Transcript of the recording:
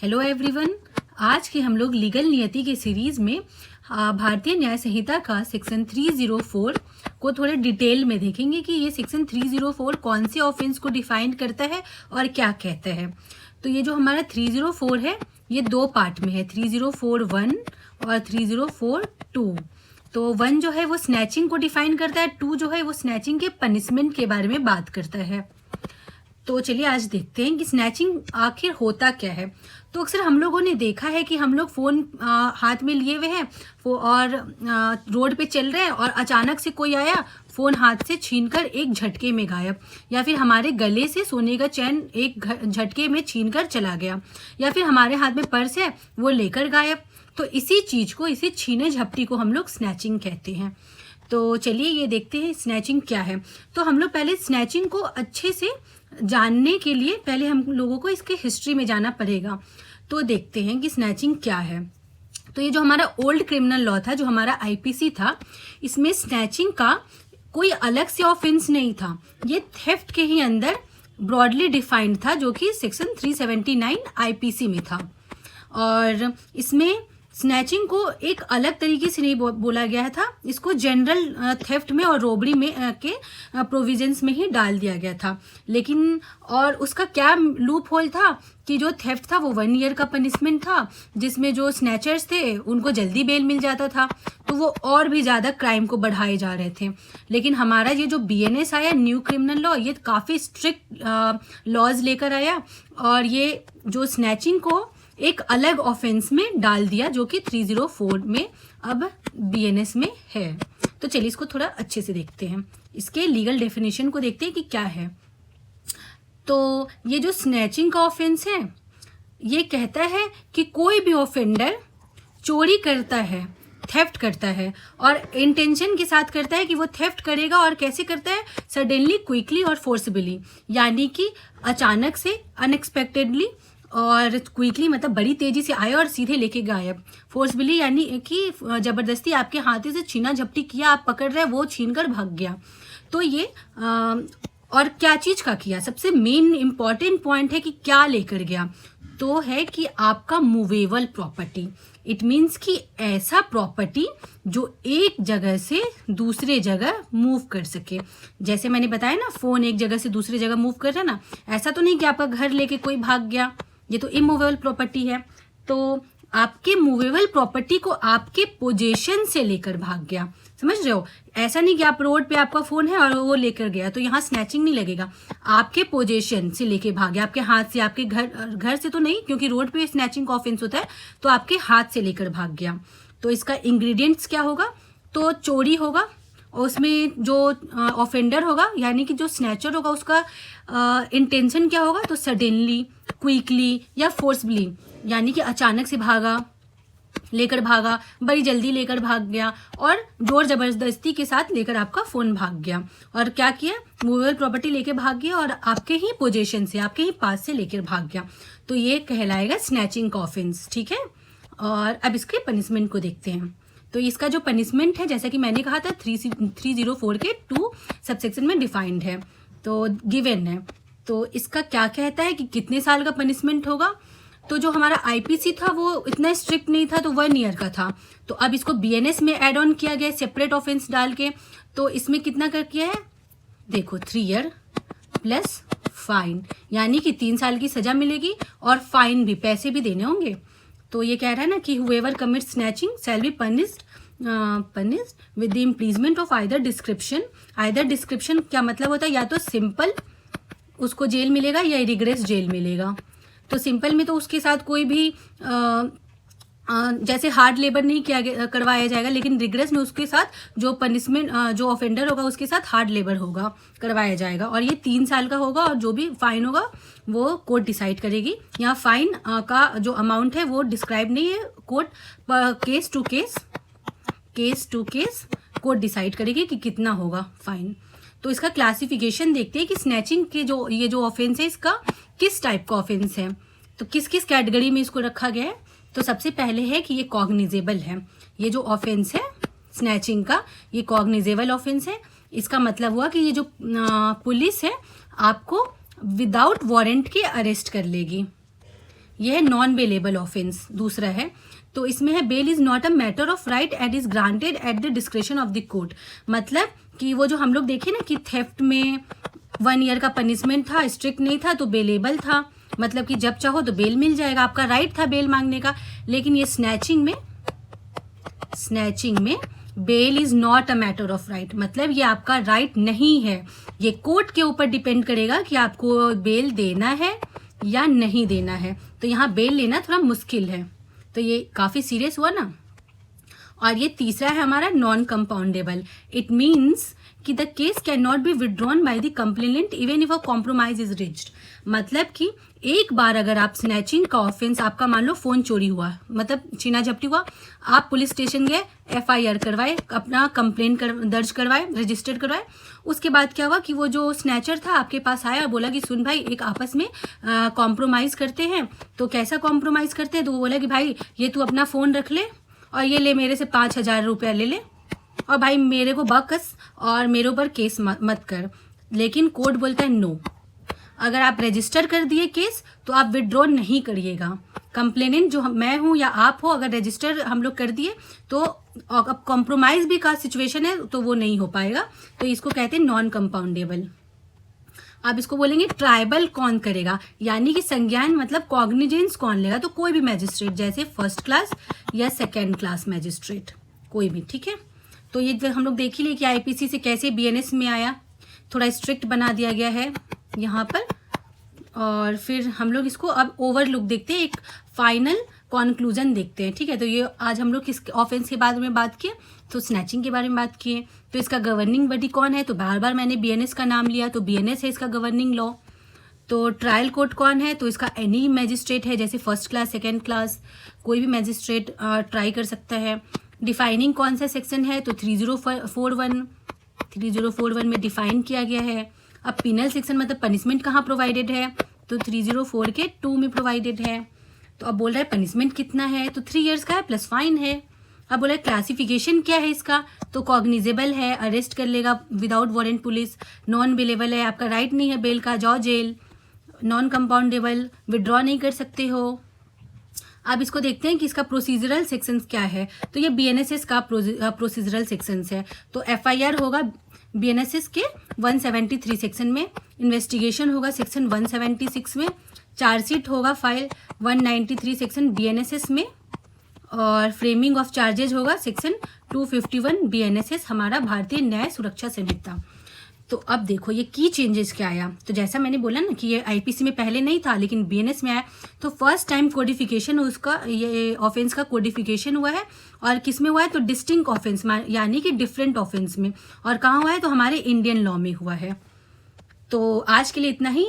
Hello everyone. आज के हम लोग लीगल नियति के सीरीज में भारतीय न्याय संहिता का सेक्शन 304 को थोड़े डिटेल में देखेंगे कि ये सेक्शन 304 कौन से ऑफेंस को डिफाइन करता है और क्या कहता है। तो ये जो हमारा 304 है ये दो पार्ट में है, 304(1) और 304(2). तो 1 जो है वो स्नैचिंग को डिफाइन करता है, 2 जो है वो स्नैचिंग के पनिशमेंट के बारे में बात करता है। तो चलिए आज देखते हैं कि स्नैचिंग आखिर होता क्या है। तो अक्सर हम लोगों ने देखा है कि हम लोग फ़ोन हाथ में लिए हुए हैं और रोड पे चल रहे हैं और अचानक से कोई आया, फ़ोन हाथ से छीनकर एक झटके में गायब, या फिर हमारे गले से सोने का चैन एक झटके में छीनकर चला गया, या फिर हमारे हाथ में पर्स है वो लेकर गायब। तो इसी चीज़ को, इसी छीने झपटी को हम लोग स्नैचिंग कहते हैं। तो चलिए ये देखते हैं स्नैचिंग क्या है। तो हम लोग पहले स्नैचिंग को अच्छे से जानने के लिए पहले हम लोगों को इसके हिस्ट्री में जाना पड़ेगा। तो देखते हैं कि स्नैचिंग क्या है। तो ये जो हमारा ओल्ड क्रिमिनल लॉ था, जो हमारा आईपीसी था, इसमें स्नैचिंग का कोई अलग से ऑफेंस नहीं था, ये थेफ्ट के ही अंदर ब्रॉडली डिफाइंड था, जो कि सेक्शन 379 आईपीसी में था। और इसमें स्नैचिंग को एक अलग तरीके से नहीं बोला गया था, इसको जनरल थेफ्ट में और रोबरी में के प्रोविजंस में ही डाल दिया गया था। लेकिन और उसका क्या लूप होल था कि जो थेफ्ट था वो 1 ईयर का पनिशमेंट था, जिसमें जो स्नैचर्स थे उनको जल्दी बेल मिल जाता था, तो वो और भी ज़्यादा क्राइम को बढ़ाए जा रहे थे। लेकिन हमारा ये जो BNS आया, न्यू क्रिमिनल लॉ, ये काफ़ी स्ट्रिक्ट लॉज लेकर आया और ये जो स्नैचिंग को एक अलग ऑफेंस में डाल दिया, जो कि 304 में अब BNS में है। तो चलिए इसको थोड़ा अच्छे से देखते हैं, इसके लीगल डेफिनेशन को देखते हैं कि क्या है। तो ये जो स्नैचिंग का ऑफेंस है ये कहता है कि कोई भी ऑफेंडर चोरी करता है, थेफ्ट करता है और इंटेंशन के साथ करता है कि वो थेफ्ट करेगा, और कैसे करता है, सडनली, क्विकली और फोर्सबली, यानी कि अचानक से, अनएक्सपेक्टेडली, और क्विकली मतलब बड़ी तेजी से आया और सीधे लेके गायब, फोर्सबली यानी कि ज़बरदस्ती आपके हाथों से छीना झपटी किया, आप पकड़ रहे, वो छीन कर भाग गया। तो ये और क्या चीज़ का किया, सबसे मेन इम्पॉर्टेंट पॉइंट है कि क्या लेकर गया, तो है कि आपका मूवेबल प्रॉपर्टी। इट मीन्स कि ऐसा प्रॉपर्टी जो एक जगह से दूसरे जगह मूव कर सके। जैसे मैंने बताया ना, फ़ोन एक जगह से दूसरी जगह मूव कर रहा है ना, ऐसा तो नहीं कि आपका घर लेके कोई भाग गया, ये तो इमूवेबल प्रॉपर्टी है। तो आपके मूवेबल प्रॉपर्टी को आपके पोजीशन से लेकर भाग गया, समझ रहे हो। ऐसा नहीं कि आप रोड पे आपका फ़ोन है और वो लेकर गया, तो यहाँ स्नैचिंग नहीं लगेगा। आपके पोजीशन से लेके भाग गया, आपके हाथ से, आपके घर से तो नहीं, क्योंकि रोड पे स्नैचिंग का ऑफेंस होता है, तो आपके हाथ से लेकर भाग गया। तो इसका इंग्रेडिएंट्स क्या होगा, तो चोरी होगा, और उसमें जो ऑफेंडर होगा यानी कि जो स्नैचर होगा उसका इंटेंशन क्या होगा, तो सडनली, क्विकली या फोर्सबली, यानी कि अचानक से भागा, लेकर भागा, बड़ी जल्दी लेकर भाग गया और जोर जबरदस्ती के साथ लेकर आपका फ़ोन भाग गया। और क्या किया, मूवेबल प्रॉपर्टी लेकर भाग गया और आपके ही पोजीशन से, आपके ही पास से लेकर भाग गया। तो ये कहलाएगा स्नैचिंग का ऑफेंस, ठीक है। और अब इसके पनिशमेंट को देखते हैं। तो इसका जो पनिशमेंट है, जैसा कि मैंने कहा था, 304 के 2 सबसेक्शन में डिफाइंड है, तो गिवन है। तो इसका क्या कहता है कि कितने साल का पनिशमेंट होगा। तो जो हमारा आईपीसी था वो इतना स्ट्रिक्ट नहीं था, तो 1 ईयर का था। तो अब इसको BNS में ऐड ऑन किया गया, सेपरेट ऑफेंस डाल के। तो इसमें कितना कर किया है, देखो, 3 ईयर प्लस फाइन, यानी कि 3 साल की सजा मिलेगी और फाइन भी, पैसे भी देने होंगे। तो ये कह रहा है ना कि whoever commits snatching shall be punished with the imprisonment of either description। either description क्या मतलब होता है, या तो सिंपल उसको जेल मिलेगा या रिग्रेस जेल मिलेगा। तो सिंपल में तो उसके साथ कोई भी जैसे हार्ड लेबर नहीं करवाया जाएगा, लेकिन रिग्रेस में उसके साथ जो पनिशमेंट, जो ऑफेंडर होगा उसके साथ हार्ड लेबर होगा, करवाया जाएगा। और ये 3 साल का होगा, और जो भी फाइन होगा वो कोर्ट डिसाइड करेगी। यहाँ फाइन का जो अमाउंट है वो डिस्क्राइब नहीं है, court case to case court decide करेगी कि कितना होगा फाइन। तो इसका क्लासिफिकेशन देखते हैं कि स्नैचिंग के जो ये जो ऑफेंस है, इसका किस टाइप का ऑफेंस है, तो किस किस कैटेगरी में इसको रखा गया है। तो सबसे पहले है कि ये कॉग्निजेबल है। ये जो ऑफेंस है स्नैचिंग का, ये कॉग्निजेबल ऑफेंस है। इसका मतलब हुआ कि ये जो पुलिस है आपको विदाउट वारंट के अरेस्ट कर लेगी। ये है नॉन बेलेबल ऑफेंस, दूसरा है। तो इसमें है bail is not a matter of right and is granted at the discretion of the court. मतलब कि वो जो हम लोग देखे ना कि थेफ्ट में 1 ईयर का पनिशमेंट था, स्ट्रिक्ट नहीं था तो बेलेबल था, मतलब कि जब चाहो तो बेल मिल जाएगा, आपका राइट था बेल मांगने का। लेकिन ये स्नैचिंग में bail is not a matter of right, मतलब ये आपका राइट नहीं है, ये कोर्ट के ऊपर डिपेंड करेगा कि आपको बेल देना है या नहीं देना है। तो यहाँ बेल लेना थोड़ा मुश्किल है, तो ये काफ़ी सीरियस हुआ ना। और ये तीसरा है हमारा नॉन कंपाउंडेबल। इट मीन्स कि the case can not be withdrawn by the complainant even if a compromise is reached. मतलब कि एक बार अगर आप स्नैचिंग का ऑफेंस, आपका मान लो फोन चोरी हुआ, मतलब छीना झपटी हुआ, आप पुलिस स्टेशन गए, FIR करवाए, अपना कंप्लेन दर्ज करवाए, रजिस्टर करवाए। उसके बाद क्या हुआ कि वो जो स्नैचर था आपके पास आया, बोला कि सुन भाई एक आपस में कॉम्प्रोमाइज़ करते हैं। तो कैसा कॉम्प्रोमाइज़ करते हैं? तो वो बोला कि भाई ये तू अपना फ़ोन रख ले और ये ले मेरे से 5,000 रुपया ले ले, और भाई मेरे को बकस और मेरे ऊपर केस मत कर। लेकिन कोर्ट बोलता है नो, अगर आप रजिस्टर कर दिए केस तो आप विड्रॉ नहीं करिएगा। कंप्लेनेंट जो मैं हूँ या आप हो, अगर रजिस्टर हम लोग कर दिए तो अब कॉम्प्रोमाइज़ भी का सिचुएशन है तो वो नहीं हो पाएगा। तो इसको कहते हैं नॉन कंपाउंडेबल। आप इसको बोलेंगे ट्राइबल कौन करेगा, यानी कि संज्ञान मतलब कॉग्निजेंस कौन लेगा? तो कोई भी मैजिस्ट्रेट, जैसे 1st क्लास या 2nd क्लास मैजिस्ट्रेट, कोई भी, ठीक है। तो ये हम लोग देख ही लिए कि IPC से कैसे BNS में आया, थोड़ा स्ट्रिक्ट बना दिया गया है यहाँ पर। और फिर हम लोग इसको अब ओवरलुक देखते हैं, एक फाइनल कॉन्क्लूजन देखते हैं, ठीक है। तो ये आज हम लोग किस ऑफेंस के बारे में बात किए? तो स्नैचिंग के बारे में बात किए। तो इसका गवर्निंग बॉडी कौन है? तो बार बार मैंने BNS का नाम लिया, तो BNS है इसका गवर्निंग लॉ। तो ट्रायल कोर्ट कौन है? तो इसका एनी मैजिस्ट्रेट है, जैसे 1st क्लास 2nd क्लास, कोई भी मैजिस्ट्रेट ट्राई कर सकता है। डिफाइनिंग कौन सा सेक्शन है? तो 3041 में डिफाइन किया गया है। अब पिनल सेक्शन मतलब पनिशमेंट कहाँ प्रोवाइडेड है? तो 304 के 2 में प्रोवाइडेड है। तो अब बोल रहा है पनिशमेंट कितना है? तो 3 इयर्स का है प्लस फाइन है। अब बोला क्लासिफिकेशन क्या है इसका? तो कॉग्निजेबल है, अरेस्ट कर लेगा without warrant police. Non bailable है, आपका राइट नहीं है बेल का, जाओ जेल। नॉन कंपाउंडेबल, विड्रॉ नहीं कर सकते हो। अब इसको देखते हैं कि इसका प्रोसीजरल सेक्शंस क्या है। तो ये BNSS का प्रोसीजरल सेक्शंस है। तो FIR होगा BNSS के 173 सेक्शन में, इन्वेस्टिगेशन होगा सेक्शन 176 में, चार्जशीट होगा फाइल 193 सेक्शन BNSS में, और फ्रेमिंग ऑफ चार्जेज होगा सेक्शन 251 BNSS, हमारा भारतीय न्याय सुरक्षा संहिता। तो अब देखो ये की चेंजेस क्या आया। तो जैसा मैंने बोला ना कि ये IPC में पहले नहीं था लेकिन BNS में आया, तो फर्स्ट टाइम कोडिफिकेशन उसका, ये ऑफेंस का कोडिफिकेशन हुआ है। और किस में हुआ है? तो डिस्टिंक्ट ऑफेंस, यानी कि डिफरेंट ऑफेंस में। और कहाँ हुआ है? तो हमारे इंडियन लॉ में हुआ है। तो आज के लिए इतना ही।